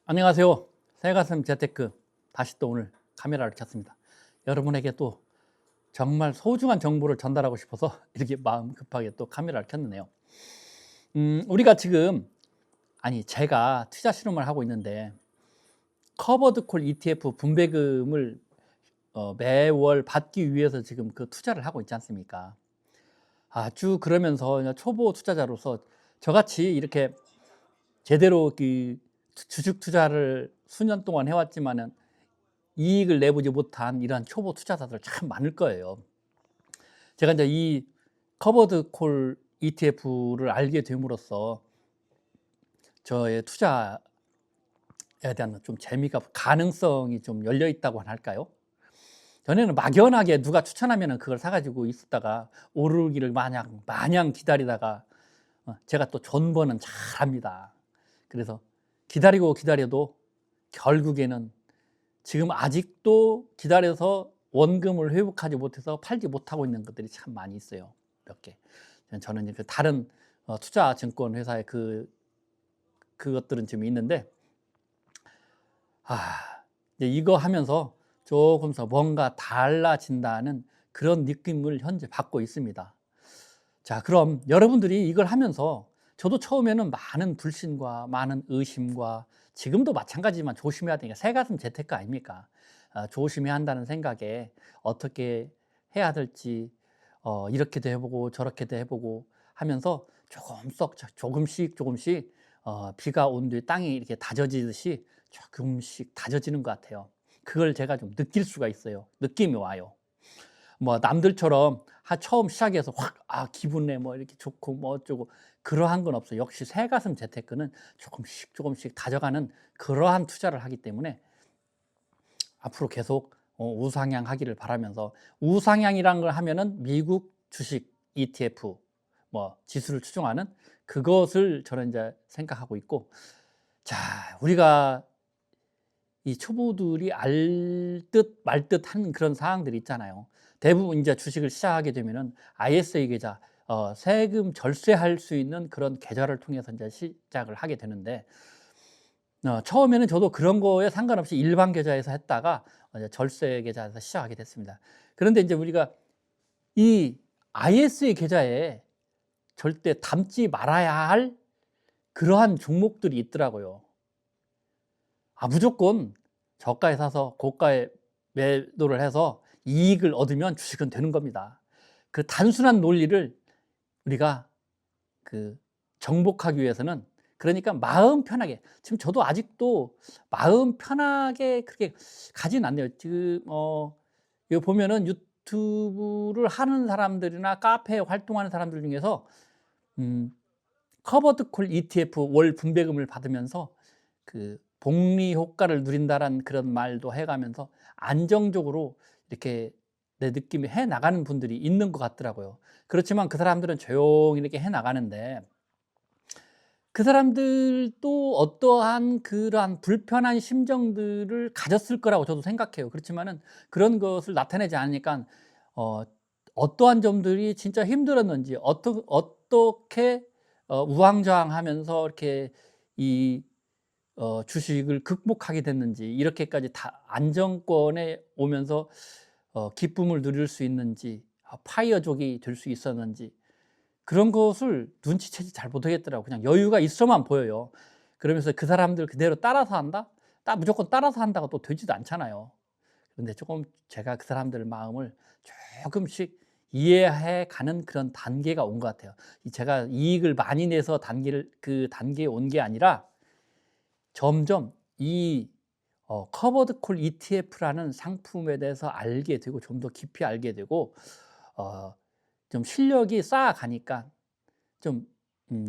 안녕하세요. 새가슴 재테크 다시 또 오늘 카메라를 켰습니다. 여러분에게 또 정말 소중한 정보를 전달하고 싶어서 이렇게 마음 급하게 또 카메라를 켰네요. 우리가 지금 제가 투자 실험을 하고 있는데 커버드 콜 ETF 분배금을 매월 받기 위해서 지금 그 투자를 하고 있지 않습니까? 아주 그러면서 초보 투자자로서 저같이 이렇게 제대로 그 주식 투자를 수년 동안 해왔지만은 이익을 내보지 못한 이러한 초보 투자자들 참 많을 거예요. 제가 이제 이 커버드 콜 ETF를 알게 됨으로써 저의 투자에 대한 좀 재미가, 가능성이 좀 열려 있다고 할까요? 전에는 막연하게 누가 추천하면 그걸 사가지고 있었다가 오르기를 마냥 기다리다가 제가 또 존버는 잘합니다. 그래서 기다리고 기다려도 결국에는 지금 아직도 기다려서 원금을 회복하지 못해서 팔지 못하고 있는 것들이 참 많이 있어요. 몇 개. 저는 그 다른 투자 증권 회사의 그것들은 지금 있는데, 이제 이거 하면서 조금 더 뭔가 달라진다는 그런 느낌을 현재 받고 있습니다. 자, 그럼 여러분들이 이걸 하면서 저도 처음에는 많은 불신과 많은 의심과, 지금도 마찬가지지만 조심해야 되니까 새가슴 재테크 아닙니까? 조심해야 한다는 생각에 어떻게 해야 될지 이렇게도 해보고 저렇게도 해보고 하면서 조금씩 비가 온 뒤에 땅이 이렇게 다져지듯이 조금씩 다져지는 것 같아요. 그걸 제가 좀 느낄 수가 있어요. 느낌이 와요. 뭐 남들처럼 처음 시작해서 확 기분에 뭐 이렇게 좋고 뭐 어쩌고 그러한 건 없어요. 역시 새가슴 재테크는 조금씩 다져가는 그러한 투자를 하기 때문에 앞으로 계속 우상향하기를 바라면서, 우상향이란 걸 하면은 미국 주식 ETF 뭐 지수를 추종하는 그것을 저는 이제 생각하고 있고, 자, 우리가 이 초보들이 알 듯 말 듯 하는 그런 사항들이 있잖아요. 대부분 이제 주식을 시작하게 되면은 ISA 계좌, 세금 절세할 수 있는 그런 계좌를 통해서 이제 시작을 하게 되는데, 처음에는 저도 그런 거에 상관없이 일반 계좌에서 했다가 이제 절세 계좌에서 시작하게 됐습니다. 그런데 이제 우리가 이 ISA 계좌에 절대 담지 말아야 할 그러한 종목들이 있더라고요. 무조건 저가에 사서 고가에 매도를 해서 이익을 얻으면 주식은 되는 겁니다. 그 단순한 논리를 우리가 정복하기 위해서는, 그러니까 마음 편하게, 지금 저도 아직도 마음 편하게 그렇게 가진 않네요. 지금 여기 보면은 유튜브를 하는 사람들이나 카페에 활동하는 사람들 중에서 커버드 콜 ETF 월 분배금을 받으면서 복리 효과를 누린다라는 그런 말도 해가면서 안정적으로 이렇게 내 느낌이 해 나가는 분들이 있는 것 같더라고요. 그렇지만 그 사람들은 조용히 이렇게 해 나가는데, 그 사람들도 어떠한 그러한 불편한 심정들을 가졌을 거라고 저도 생각해요. 그렇지만은 그런 것을 나타내지 않으니까 어떠한 점들이 진짜 힘들었는지, 어떻게 우왕좌왕하면서 이렇게 이 주식을 극복하게 됐는지, 이렇게까지 다 안정권에 오면서 기쁨을 누릴 수 있는지, 파이어족이 될 수 있었는지, 그런 것을 눈치채지 잘 못하겠더라고요. 그냥 여유가 있어만 보여요. 그러면서 그 사람들 그대로 따라서 한다? 무조건 따라서 한다고 또 되지도 않잖아요. 그런데 조금 제가 그 사람들 마음을 조금씩 이해해 가는 그런 단계가 온 것 같아요. 제가 이익을 많이 내서 그 단계에 온 게 아니라, 점점 이 커버드 콜 ETF라는 상품에 대해서 알게 되고, 좀 더 깊이 알게 되고, 좀 실력이 쌓아가니까 좀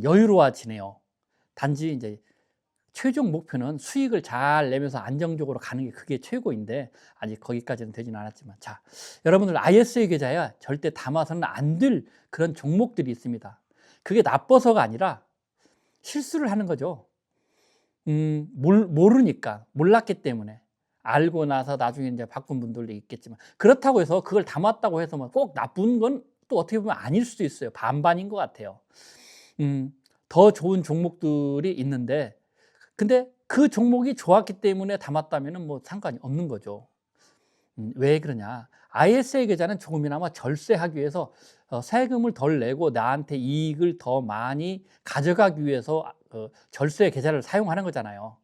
여유로워지네요. 단지 이제 최종 목표는 수익을 잘 내면서 안정적으로 가는 게 그게 최고인데, 아직 거기까지는 되지는 않았지만, 자, 여러분들 ISA 계좌에 절대 담아서는 안 될 그런 종목들이 있습니다. 그게 나빠서가 아니라 실수를 하는 거죠. 모르니까, 몰랐기 때문에. 알고 나서 나중에 이제 바꾼 분들도 있겠지만, 그렇다고 해서 그걸 담았다고 해서 꼭 나쁜 건 또 어떻게 보면 아닐 수도 있어요. 반반인 것 같아요. 더 좋은 종목들이 있는데, 근데 그 종목이 좋았기 때문에 담았다면 뭐 상관이 없는 거죠. 왜 그러냐? ISA 계좌는 조금이나마 절세하기 위해서 세금을 덜 내고 나한테 이익을 더 많이 가져가기 위해서 절세 계좌를 사용하는 거잖아요.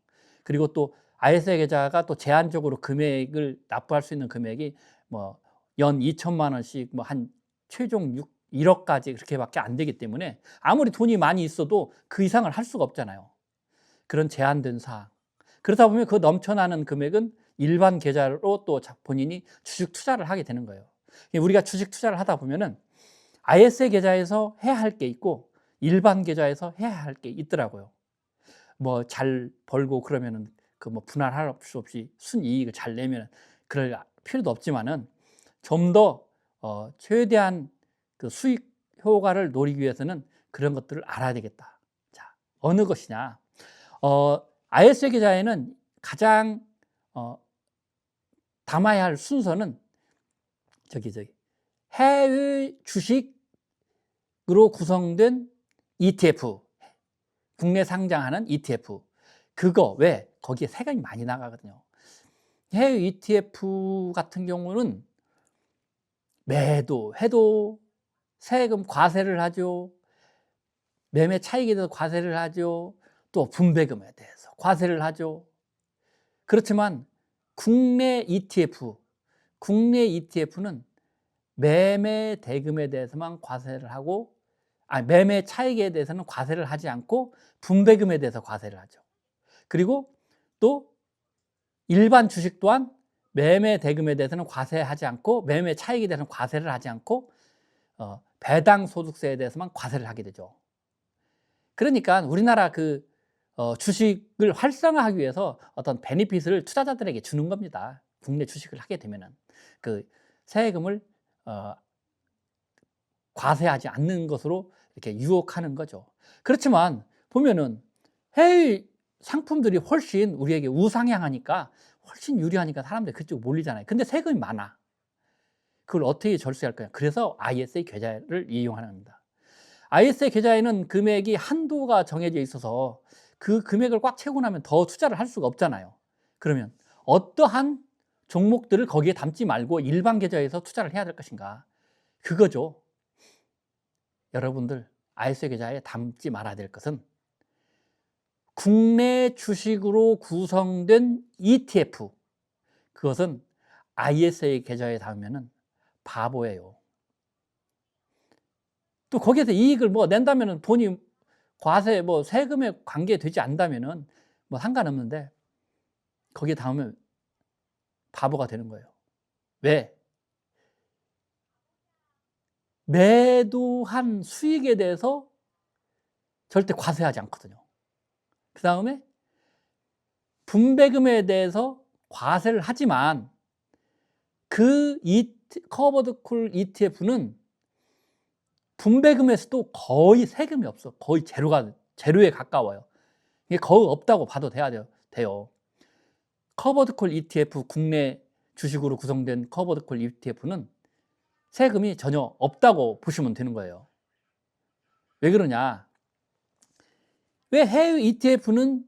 그리고 또 ISA 계좌가 또 제한적으로 금액을 납부할 수 있는 금액이 뭐 연 2천만 원씩 뭐 한 최종 1억까지 그렇게밖에 안 되기 때문에 아무리 돈이 많이 있어도 그 이상을 할 수가 없잖아요. 그런 제한된 사항. 그러다 보면 그 넘쳐나는 금액은 일반 계좌로 또 본인이 주식 투자를 하게 되는 거예요. 우리가 주식 투자를 하다 보면은 ISA 계좌에서 해야 할 게 있고 일반 계좌에서 해야 할 게 있더라고요. 뭐 잘 벌고 그러면은 그 뭐 분할할 수 없이 순이익을 잘 내면 그럴 필요도 없지만은 좀 더 최대한 그 수익 효과를 노리기 위해서는 그런 것들을 알아야 되겠다. 자, 어느 것이냐? ISA 계좌에는 가장 담아야 할 순서는 해외 주식으로 구성된 ETF, 국내 상장하는 ETF. 그거 왜? 거기에 세금이 많이 나가거든요. 해외 ETF 같은 경우는 매도해도 세금 과세를 하죠. 매매 차익에 대해서 과세를 하죠. 또 분배금에 대해서 과세를 하죠. 그렇지만 국내 ETF는 매매 대금에 대해서만 과세를 하고, 매매 차익에 대해서는 과세를 하지 않고 분배금에 대해서 과세를 하죠. 그리고 또 일반 주식 또한 매매 대금에 대해서는 과세하지 않고 매매 차익에 대해서는 과세를 하지 않고 배당 소득세에 대해서만 과세를 하게 되죠. 그러니까 우리나라 그 주식을 활성화하기 위해서 어떤 베니핏을 투자자들에게 주는 겁니다. 국내 주식을 하게 되면은 그 세금을 과세하지 않는 것으로 이렇게 유혹하는 거죠. 그렇지만 보면은 해외 상품들이 훨씬 우리에게 우상향하니까 훨씬 유리하니까 사람들이 그쪽 몰리잖아요. 근데 세금이 많아. 그걸 어떻게 절세할 거냐? 그래서 ISA 계좌를 이용하는 겁니다. ISA 계좌에는 금액이 한도가 정해져 있어서 그 금액을 꽉 채우고 나면 더 투자를 할 수가 없잖아요. 그러면 어떠한 종목들을 거기에 담지 말고 일반 계좌에서 투자를 해야 될 것인가? 그거죠. 여러분들 ISA 계좌에 담지 말아야 될 것은 국내 주식으로 구성된 ETF. 그것은 ISA 계좌에 담으면 바보예요. 또 거기에서 이익을 뭐 낸다면은 돈이 과세 뭐 세금에 관계되지 않다면은 뭐 상관없는데 거기에 담으면 바보가 되는 거예요. 왜? 매도한 수익에 대해서 절대 과세하지 않거든요. 그 다음에 분배금에 대해서 과세를 하지만 그 커버드 콜 ETF는 분배금에서도 거의 세금이 없어. 거의 제로에 가까워요. 이게 거의 없다고 봐도 돼요. 커버드 콜 ETF, 국내 주식으로 구성된 커버드 콜 ETF는 세금이 전혀 없다고 보시면 되는 거예요. 왜 그러냐? 왜 해외 ETF는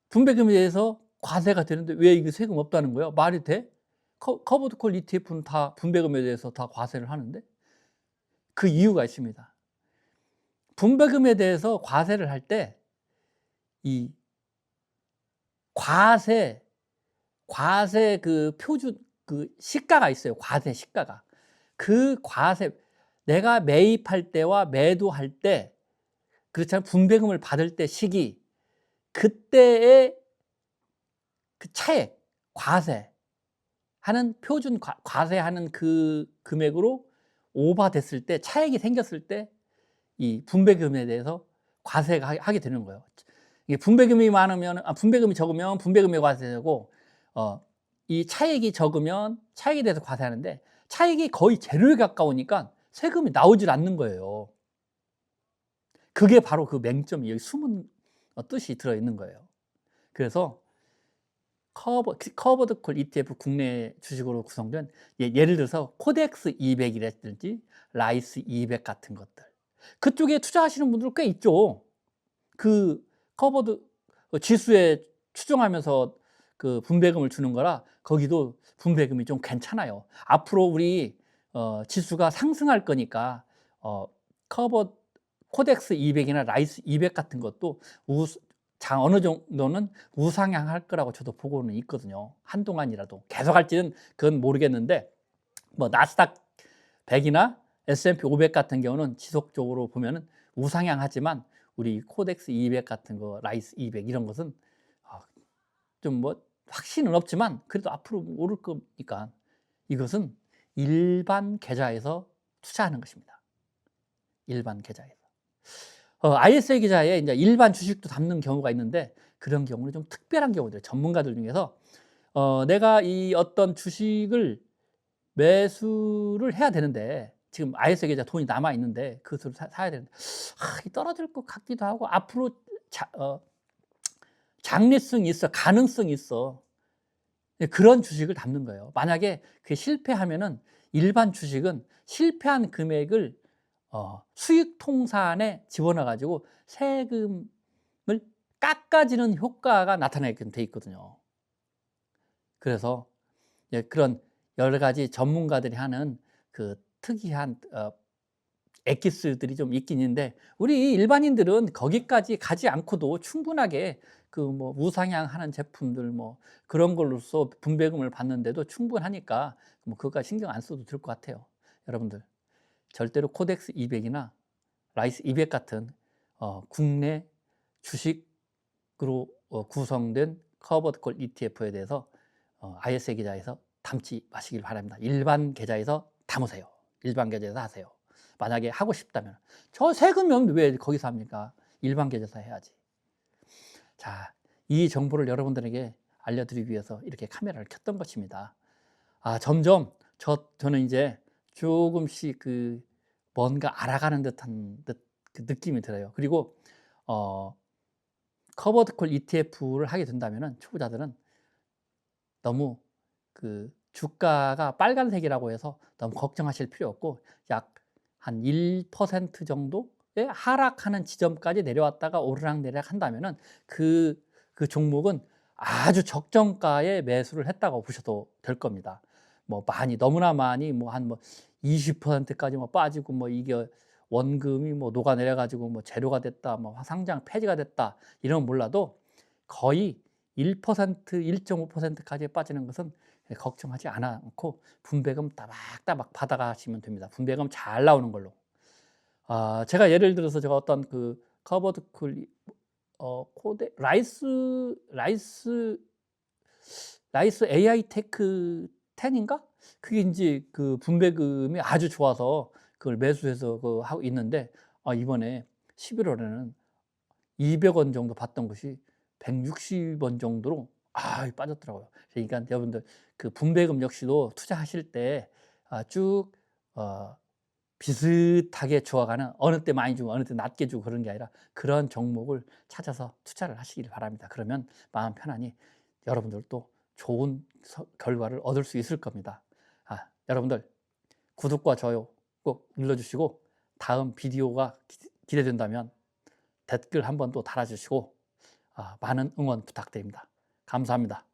분배금에 대해서 과세가 되는데 왜 이게 세금 없다는 거예요? 말이 돼? 커버드 콜 ETF는 다 분배금에 대해서 다 과세를 하는데? 그 이유가 있습니다. 분배금에 대해서 과세를 할 때 이 과세 그 표준 그 시가가 있어요. 과세 시가가. 그 과세 내가 매입할 때와 매도할 때 그렇잖아요. 분배금을 받을 때 시기 그때의 그 차액 과세하는 표준 과세하는 그 금액으로 오버됐을 때 차액이 생겼을 때 이 분배금에 대해서 과세가 하게 되는 거예요. 이게 분배금이 적으면 분배금에 과세되고 이 차액이 적으면 차액에 대해서 과세하는데 차익이 거의 제로에 가까우니까 세금이 나오질 않는 거예요. 그게 바로 그 맹점이 여기 숨은 뜻이 들어있는 거예요. 그래서 커버드 콜 ETF 국내 주식으로 구성된 예를 들어서 코덱스 200이라든지 라이스 200 같은 것들 그쪽에 투자하시는 분들 꽤 있죠. 그 커버드 지수에 추정하면서 그 분배금을 주는 거라 거기도 분배금이 좀 괜찮아요. 앞으로 우리 지수가 상승할 거니까 커버 코덱스 200이나 라이스 200 같은 것도 어느 정도는 우상향할 거라고 저도 보고는 있거든요. 한동안이라도 계속 할지는 그건 모르겠는데, 뭐 나스닥 100이나 S&P 500 같은 경우는 지속적으로 보면은 우상향하지만 우리 코덱스 200 같은 거, 라이스 200 이런 것은 좀 뭐 확신은 없지만 그래도 앞으로 오를 거니까 이것은 일반 계좌에서 투자하는 것입니다. 일반 계좌에서. ISA 계좌에 이제 일반 주식도 담는 경우가 있는데 그런 경우는 좀 특별한 경우들, 전문가들 중에서 내가 이 어떤 주식을 매수를 해야 되는데 지금 ISA 계좌 돈이 남아 있는데 그것을 사야 되는데 떨어질 것 같기도 하고 앞으로 장래성이 있어, 가능성이 있어. 그런 주식을 담는 거예요. 만약에 그게 실패하면은 일반 주식은 실패한 금액을 수익통산에 집어넣어 가지고 세금을 깎아지는 효과가 나타나게 돼 있거든요. 그래서 그런 여러 가지 전문가들이 하는 그 특이한 엑기스들이 좀 있긴 있는데 우리 일반인들은 거기까지 가지 않고도 충분하게 그 뭐 우상향하는 제품들 뭐 그런 걸로써 분배금을 받는데도 충분하니까 뭐 그거까지 신경 안 써도 될 것 같아요. 여러분들 절대로 코덱스 200이나 라이스 200 같은 국내 주식으로 구성된 커버드 콜 ETF에 대해서 ISA 계좌에서 담지 마시길 바랍니다. 일반 계좌에서 담으세요. 일반 계좌에서 하세요. 만약에 하고 싶다면. 저 세금이 없는데 왜 거기서 합니까? 일반 계좌에서 해야지. 자, 이 정보를 여러분들에게 알려드리기 위해서 이렇게 카메라를 켰던 것입니다. 점점 저는 이제 조금씩 그 뭔가 알아가는 듯한 그 느낌이 들어요. 그리고 커버드 콜 ETF를 하게 된다면은 초보자들은 너무 그 주가가 빨간색이라고 해서 너무 걱정하실 필요 없고 약 한 1% 정도의 하락하는 지점까지 내려왔다가 오르락내리락 한다면은 그 종목은 아주 적정가에 매수를 했다고 보셔도 될 겁니다. 뭐 많이 너무나 많이 뭐 한 20%까지 뭐 빠지고 뭐 이게 원금이 뭐 녹아내려 가지고 뭐 재료가 됐다, 뭐 상장 폐지가 됐다 이런 몰라도 거의 1%, 1.5%까지 빠지는 것은 걱정하지 않고 분배금 따박따박 받아가시면 됩니다. 분배금 잘 나오는 걸로. 제가 예를 들어서 제가 어떤 그 커버드 콜 코데 라이스 AI 테크 10인가? 그게 인제 그 분배금이 아주 좋아서 그걸 매수해서 하고 있는데 이번에 11월에는 200원 정도 받던 것이 160원 정도로 빠졌더라고요. 그러니까 여러분들 그 분배금 역시도 투자하실 때 쭉 비슷하게 좋아가는 어느 때 많이 주고 어느 때 낮게 주고 그런 게 아니라 그런 종목을 찾아서 투자를 하시길 바랍니다. 그러면 마음 편안히 여러분들도 좋은 결과를 얻을 수 있을 겁니다. 여러분들 구독과 좋아요 꼭 눌러주시고 다음 비디오가 기대된다면 댓글 한번 또 달아주시고 많은 응원 부탁드립니다. 감사합니다.